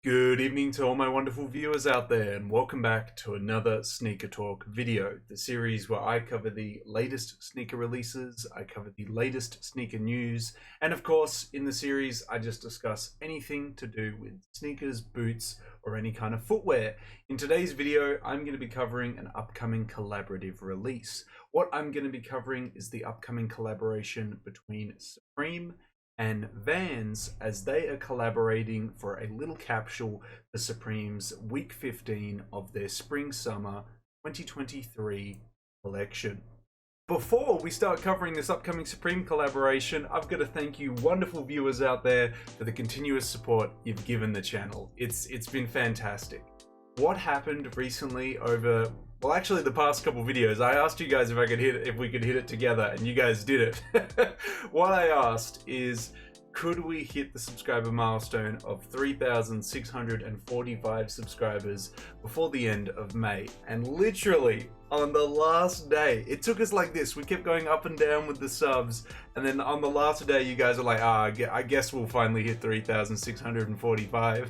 Good evening to all my wonderful viewers out there, and welcome back to another Sneaker Talk video, the series where I cover the latest sneaker releases, I cover the latest sneaker news, and of course, in the series, I just discuss anything to do with sneakers, boots, or any kind of footwear. In today's video, I'm going to be covering an upcoming collaborative release. What I'm going to be covering is the upcoming collaboration between Supreme and Vans, as they are collaborating for a little capsule for Supreme's week 15 of their spring-summer 2023 collection. Before we start covering this upcoming Supreme collaboration, I've got to thank you wonderful viewers out there for the continuous support you've given the channel. It's been fantastic. What happened recently over, well, actually the past couple videos, I asked you guys if we could hit it together, and you guys did it. What I asked is, could we hit the subscriber milestone of 3,645 subscribers before the end of May? And literally on the last day, it took us like this. We kept going up and down with the subs, and then on the last day, you guys are like, I guess we'll finally hit 3,645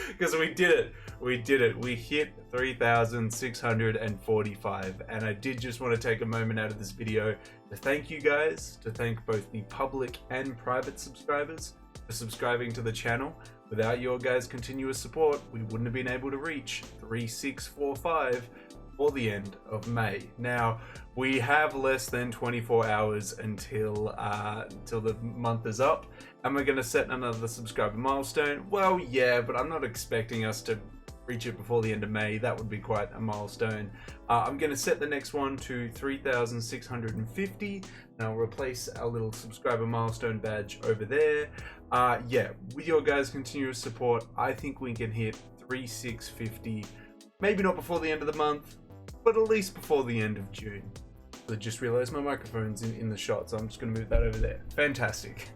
because we did it. We did it. We hit 3,645, and I did just want to take a moment out of this video to thank you guys, to thank both the public and private subscribers for subscribing to the channel. Without your guys' continuous support, we wouldn't have been able to reach 3,645 for the end of May. Now, we have less than 24 hours until the month is up, and we're going to set another subscriber milestone. Well, yeah, but I'm not expecting us to reach it before the end of May. That would be quite a milestone. I'm going to set the next one to 3,650, and I'll replace our little subscriber milestone badge over there. Yeah, with your guys' continuous support, I think we can hit 3,650, maybe not before the end of the month, but at least before the end of June. I just realized my microphone's in the shot, so I'm just going to move that over there. Fantastic.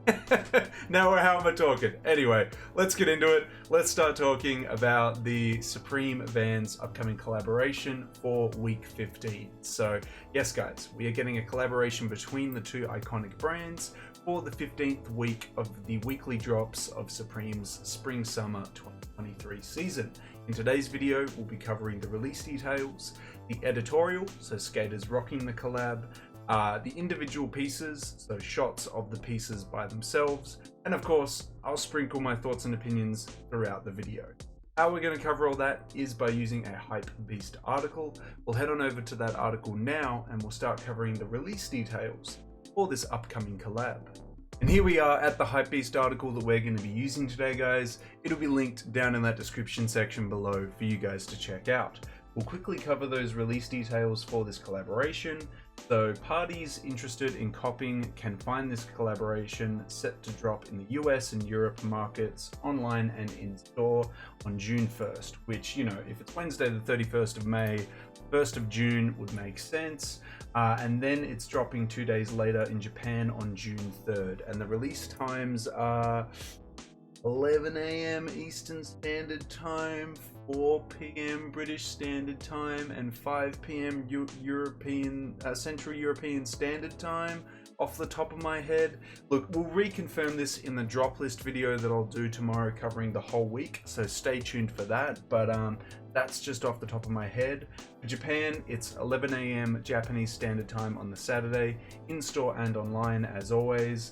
Now, how am I talking? Anyway, let's get into it. Let's start talking about the Supreme Vans upcoming collaboration for week 15. So, yes, guys, we are getting a collaboration between the two iconic brands for the 15th week of the weekly drops of Supreme's Spring-Summer 2023 season. In today's video, we'll be covering the release details, the editorial, so skaters rocking the collab, the individual pieces, so shots of the pieces by themselves, and of course, I'll sprinkle my thoughts and opinions throughout the video. How we're going to cover all that is by using a HYPEBEAST article. We'll head on over to that article now, and we'll start covering the release details for this upcoming collab. And here we are at the HYPEBEAST article that we're going to be using today, guys. It'll be linked down in that description section below for you guys to check out. We'll quickly cover those release details for this collaboration. So parties interested in copying can find this collaboration set to drop in the US and Europe markets online and in store on June 1st, which, you know, if it's Wednesday the 31st of May, 1st of June would make sense. And then it's dropping 2 days later in Japan on June 3rd. And the release times are 11 AM Eastern Standard Time, 4 PM British Standard Time, and 5 PM Central European Standard Time, off the top of my head. Look, we'll reconfirm this in the drop list video that I'll do tomorrow covering the whole week, so stay tuned for that, but that's just off the top of my head. For Japan, it's 11 AM Japanese Standard Time on the Saturday, in-store and online as always.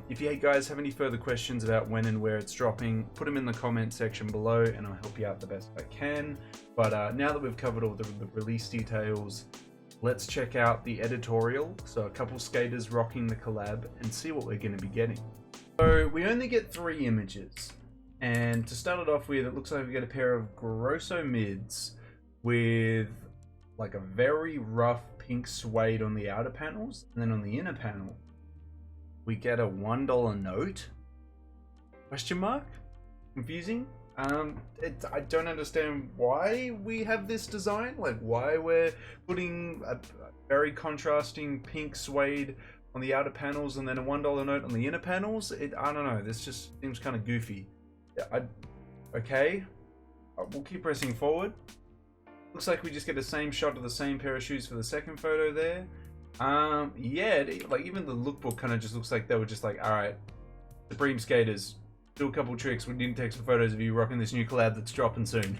If you guys have any further questions about when and where it's dropping, put them in the comment section below and I'll help you out the best I can. But now that we've covered all the release details, let's check out the editorial. So a couple skaters rocking the collab and see what we're going to be getting. So we only get 3 images. And to start it off with, it looks like we get a pair of Grosso mids with like a very rough pink suede on the outer panels. And then on the inner panel, we get a $1 note? Question mark? Confusing? I don't understand why we have this design, like why we're putting a very contrasting pink suede on the outer panels and then a $1 note on the inner panels. I don't know, this just seems kind of goofy. Okay, we'll keep pressing forward. Looks like we just get the same shot of the same pair of shoes for the second photo there. Yeah, like even the lookbook kind of just looks like they were just like, all right, Supreme skaters, do a couple tricks. We didn't take some photos of you rocking this new collab that's dropping soon.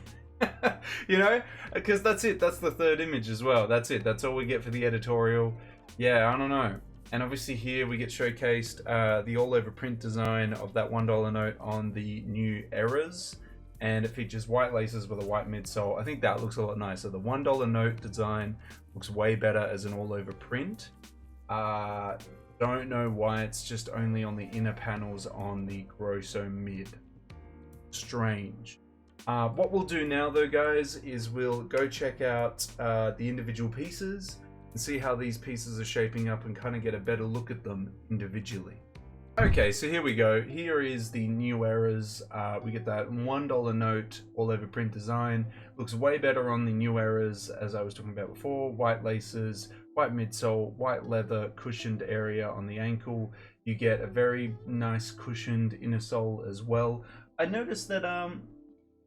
You know, because that's it. That's the third image as well. That's it. That's all we get for the editorial. Yeah, I don't know. And obviously here we get showcased the all over print design of that $1 note on the new Errors, and it features white laces with a white midsole. I think that looks a lot nicer. The $1 note design looks way better as an all over print. Don't know why it's just only on the inner panels on the Grosso Mid. Strange. What we'll do now though, guys, is we'll go check out the individual pieces and see how these pieces are shaping up and kind of get a better look at them individually. Okay, so here we go. Here is the new Errors. We get that $1 note all over print design. Looks way better on the new Errors, as I was talking about before. White laces, white midsole, white leather cushioned area on the ankle. You get a very nice cushioned inner sole as well. I noticed that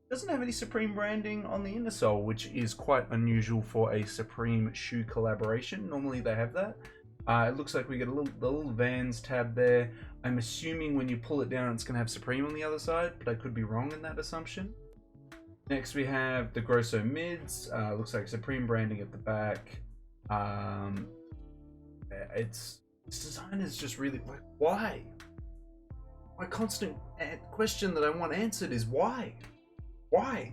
doesn't have any Supreme branding on the inner sole, which is quite unusual for a Supreme shoe collaboration. Normally they have that. It looks like we get the little Vans tab there. I'm assuming when you pull it down it's going to have Supreme on the other side, but I could be wrong in that assumption. Next we have the Grosso Mids. Looks like Supreme branding at the back. This design is just really like, why? My constant question that I want answered is why? Why?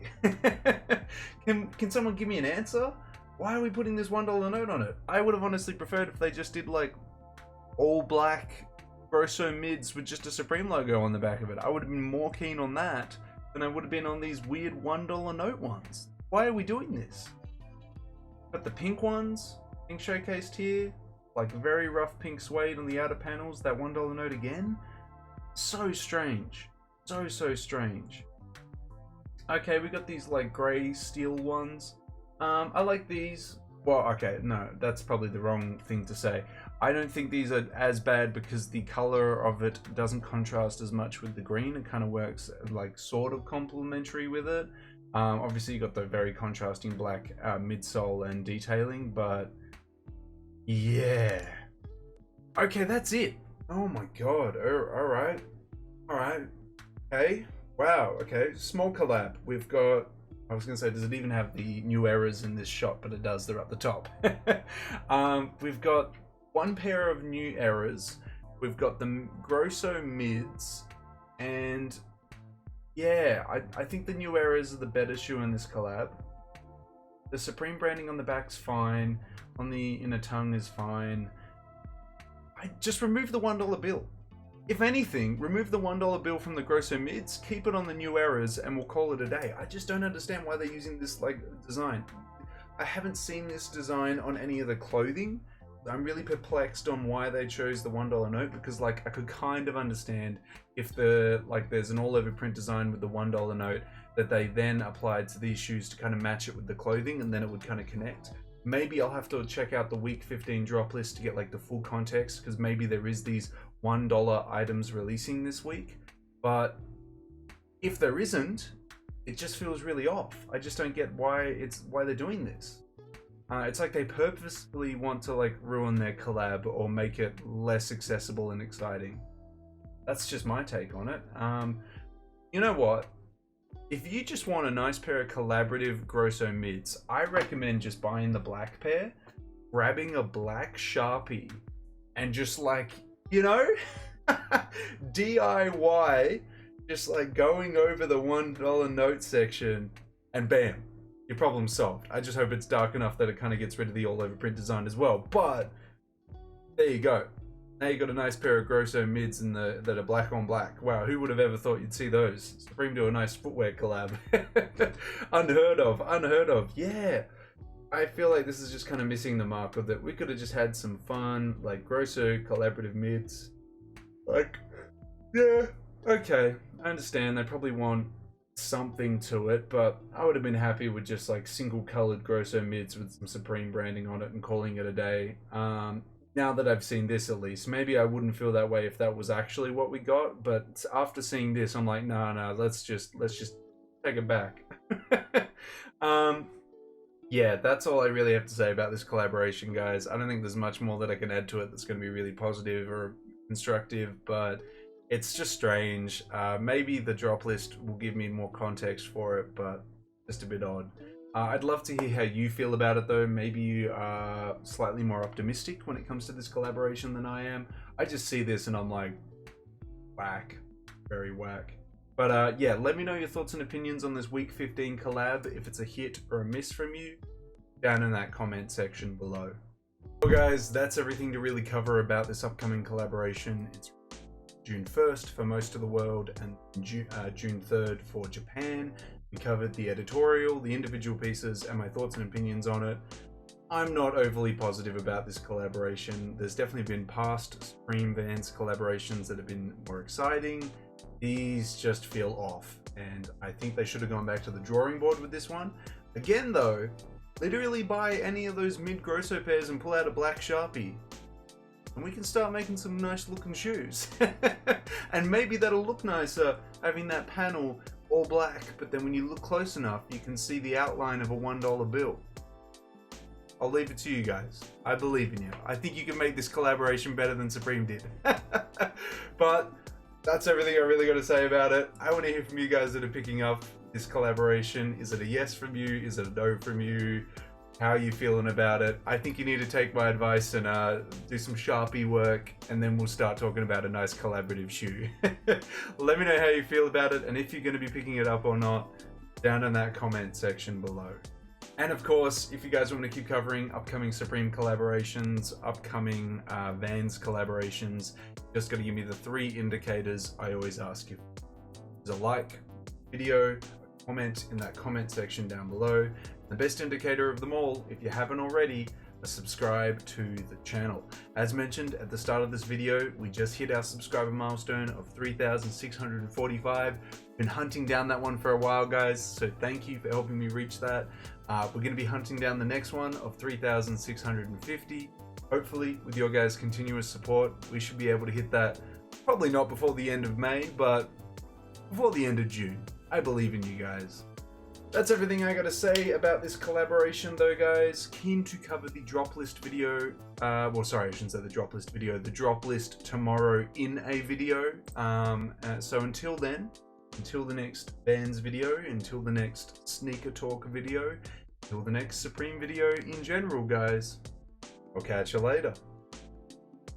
Can someone give me an answer? Why are we putting this $1 note on it? I would have honestly preferred if they just did like all black Grosso Mids with just a Supreme logo on the back of it. I would have been more keen on that than I would have been on these weird $1 note ones. Why are we doing this? Got the pink ones being showcased here, like very rough pink suede on the outer panels. That $1 note again. So strange. So strange. Okay, we got these like gray steel ones. I like these. Well, okay, no, that's probably the wrong thing to say. I don't think these are as bad because the color of it doesn't contrast as much with the green. It kind of works like sort of complementary with it. Obviously you got the very contrasting black midsole and detailing, but yeah. Okay, that's it. Oh my god. Alright. Okay. Wow, okay. Small collab. We've got, I was going to say, does it even have the new Errors in this shot? But it does, they're up the top. We've got one pair of new Errors. We've got the Grosso Mids. And yeah, I think the new Errors are the better shoe in this collab. The Supreme branding on the back's fine. On the inner tongue is fine. I just remove the $1 bill. If anything, remove the $1 bill from the Grosso Mids, keep it on the new Errors, and we'll call it a day. I just don't understand why they're using this like design. I haven't seen this design on any of the clothing. I'm really perplexed on why they chose the $1 note, because like I could kind of understand if there's an all over print design with the $1 note that they then applied to these shoes to kind of match it with the clothing, and then it would kind of connect. Maybe I'll have to check out the week 15 drop list to get like the full context, because maybe there is these $1 items releasing this week. But if there isn't, it just feels really off. I just don't get why they're doing this. It's like they purposefully want to like ruin their collab or make it less accessible and exciting. That's just my take on it. You know what? If you just want a nice pair of collaborative Grosso Mids, I recommend just buying the black pair, grabbing a black Sharpie, and just like, you know, DIY, just like going over the $1 note section, and bam, your problem's solved. I just hope it's dark enough that it kind of gets rid of the all over print design as well. But there you go. Now you got a nice pair of Grosso Mids that are black on black. Wow, who would have ever thought you'd see those? Supreme do a nice footwear collab. Unheard of. Yeah. I feel like this is just kind of missing the mark of that. We could have just had some fun, like Grosso collaborative mids. Like, yeah, okay. I understand they probably want something to it, but I would have been happy with just like single colored Grosso mids with some Supreme branding on it and calling it a day. Now that I've seen this, at least, maybe I wouldn't feel that way if that was actually what we got, but after seeing this, I'm like, no, let's just take it back. Yeah, that's all I really have to say about this collaboration, guys. I don't think there's much more that I can add to it that's going to be really positive or constructive, but It's just strange. Maybe the drop list will give me more context for it, but just a bit odd. I'd love to hear how you feel about it though. Maybe you are slightly more optimistic when it comes to this collaboration than I am. I just see this and I'm like, whack, very whack. But yeah, let me know your thoughts and opinions on this week 15 collab, if it's a hit or a miss from you, down in that comment section below. Well guys, that's everything to really cover about this upcoming collaboration. It's June 1st for most of the world and June 3rd for Japan. We covered the editorial, the individual pieces, and my thoughts and opinions on it. I'm not overly positive about this collaboration. There's definitely been past Supreme Vans collaborations that have been more exciting. These just feel off, and I think they should have gone back to the drawing board with this one. Again though, literally buy any of those mid-grosso pairs and pull out a black Sharpie, and we can start making some nice looking shoes. And maybe that'll look nicer having that panel all black, but then when you look close enough you can see the outline of a $1 bill. I'll leave it to you guys. I believe in you. I think you can make this collaboration better than Supreme did. But that's everything I really got to say about it. I want to hear from you guys that are picking up this collaboration. Is it a yes from you? Is it a no from you? How are you feeling about it? I think you need to take my advice and do some Sharpie work, and then we'll start talking about a nice collaborative shoe. Let me know how you feel about it, and if you're going to be picking it up or not, down in that comment section below. And of course, if you guys want to keep covering upcoming Supreme collaborations, upcoming Vans collaborations, just got to give me the 3 indicators I always ask you. There's a like, video, a comment in that comment section down below. The best indicator of them all, if you haven't already, subscribe to the channel. As mentioned at the start of this video, we just hit our subscriber milestone of 3,645. Been hunting down that one for a while, guys, so thank you for helping me reach that. We're going to be hunting down the next one of 3,650. Hopefully, with your guys' continuous support, we should be able to hit that, probably not before the end of May, but before the end of June. I believe in you guys. That's everything I gotta say about this collaboration though, guys. Keen to cover the drop list video. Well, sorry, I shouldn't say the drop list video. The drop list tomorrow in a video. So until then, until the next Vans video, until the next sneaker talk video, until the next Supreme video in general, guys, I'll catch you later.